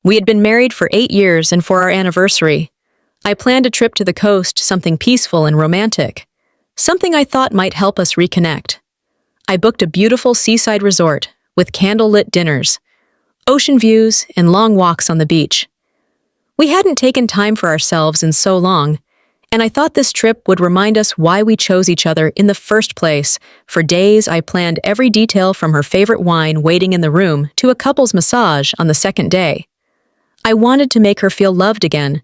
We had been married for 8 years, and for our anniversary, I planned a trip to the coast, something peaceful and romantic, something I thought might help us reconnect. I booked a beautiful seaside resort with candlelit dinners, ocean views, and long walks on the beach. We hadn't taken time for ourselves in so long, and I thought this trip would remind us why we chose each other in the first place. For days, I planned every detail from her favorite wine waiting in the room to a couple's massage on the second day. I wanted to make her feel loved again,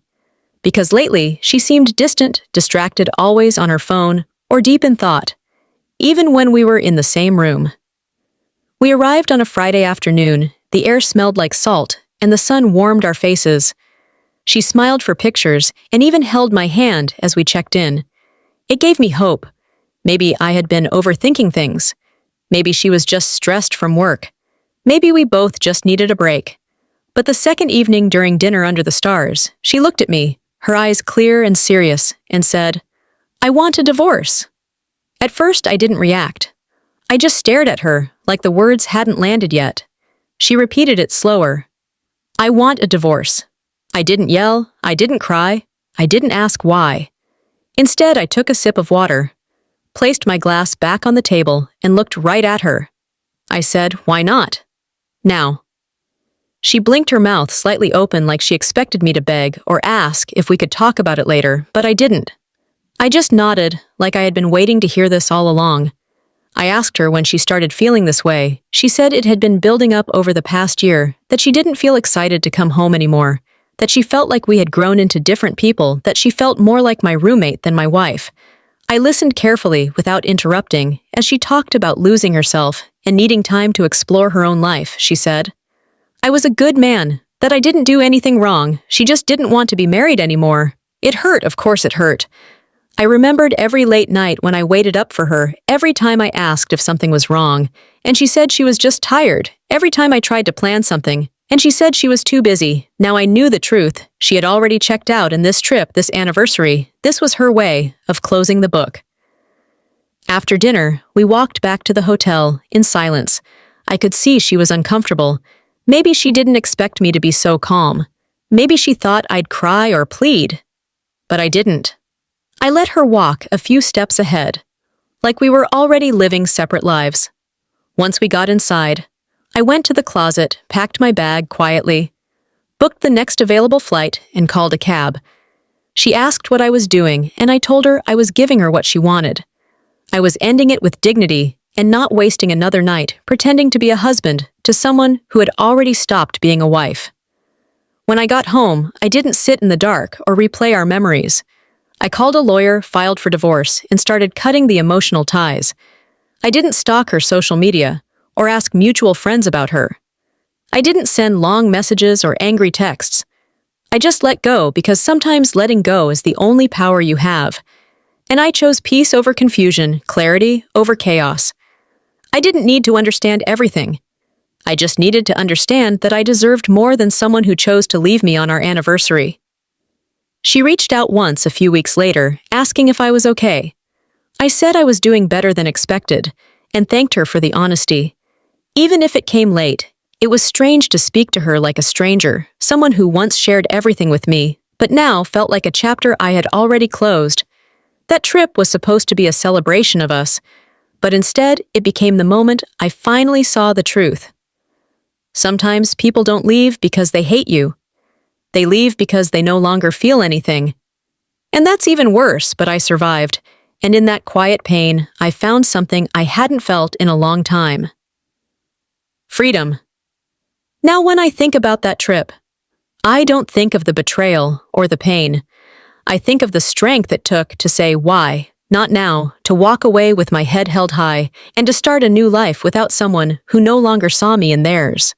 because lately she seemed distant, distracted, always on her phone, or deep in thought, even when we were in the same room. We arrived on a Friday afternoon. The air smelled like salt, and the sun warmed our faces. She smiled for pictures and even held my hand as we checked in. It gave me hope. Maybe I had been overthinking things. Maybe she was just stressed from work. Maybe we both just needed a break. But the second evening during dinner under the stars, she looked at me, her eyes clear and serious, and said, "I want a divorce." At first, I didn't react. I just stared at her, like the words hadn't landed yet. She repeated it slower. "I want a divorce." I didn't yell, I didn't cry, I didn't ask why. Instead, I took a sip of water, placed my glass back on the table, and looked right at her. I said, "Why not? Now." She blinked, her mouth slightly open, like she expected me to beg or ask if we could talk about it later, but I didn't. I just nodded, like I had been waiting to hear this all along. I asked her when she started feeling this way. She said it had been building up over the past year, that she didn't feel excited to come home anymore, that she felt like we had grown into different people, that she felt more like my roommate than my wife. I listened carefully without interrupting as she talked about losing herself and needing time to explore her own life. She said, "I was a good man, that I didn't do anything wrong. She just didn't want to be married anymore." It hurt, of course it hurt. I remembered every late night when I waited up for her, every time I asked if something was wrong, and she said she was just tired. Every time I tried to plan something, and she said she was too busy. Now I knew the truth. She had already checked out, and this trip, this anniversary, this was her way of closing the book. After dinner, we walked back to the hotel in silence. I could see she was uncomfortable. Maybe she didn't expect me to be so calm. Maybe she thought I'd cry or plead. But I didn't. I let her walk a few steps ahead, like we were already living separate lives. Once we got inside, I went to the closet, packed my bag quietly, booked the next available flight, and called a cab. She asked what I was doing, and I told her I was giving her what she wanted. I was ending it with dignity and not wasting another night pretending to be a husband to someone who had already stopped being a wife. When I got home, I didn't sit in the dark or replay our memories. I called a lawyer, filed for divorce, and started cutting the emotional ties. I didn't stalk her social media or ask mutual friends about her. I didn't send long messages or angry texts. I just let go, because sometimes letting go is the only power you have. And I chose peace over confusion, clarity over chaos. I didn't need to understand everything. I just needed to understand that I deserved more than someone who chose to leave me on our anniversary. She reached out once a few weeks later, asking if I was okay. I said I was doing better than expected, and thanked her for the honesty. Even if it came late, it was strange to speak to her like a stranger, someone who once shared everything with me, but now felt like a chapter I had already closed. That trip was supposed to be a celebration of us, but instead it became the moment I finally saw the truth. Sometimes people don't leave because they hate you. They leave because they no longer feel anything. And that's even worse, but I survived, and in that quiet pain, I found something I hadn't felt in a long time. Freedom. Now when I think about that trip, I don't think of the betrayal or the pain. I think of the strength it took to say why, not now, to walk away with my head held high, and to start a new life without someone who no longer saw me in theirs.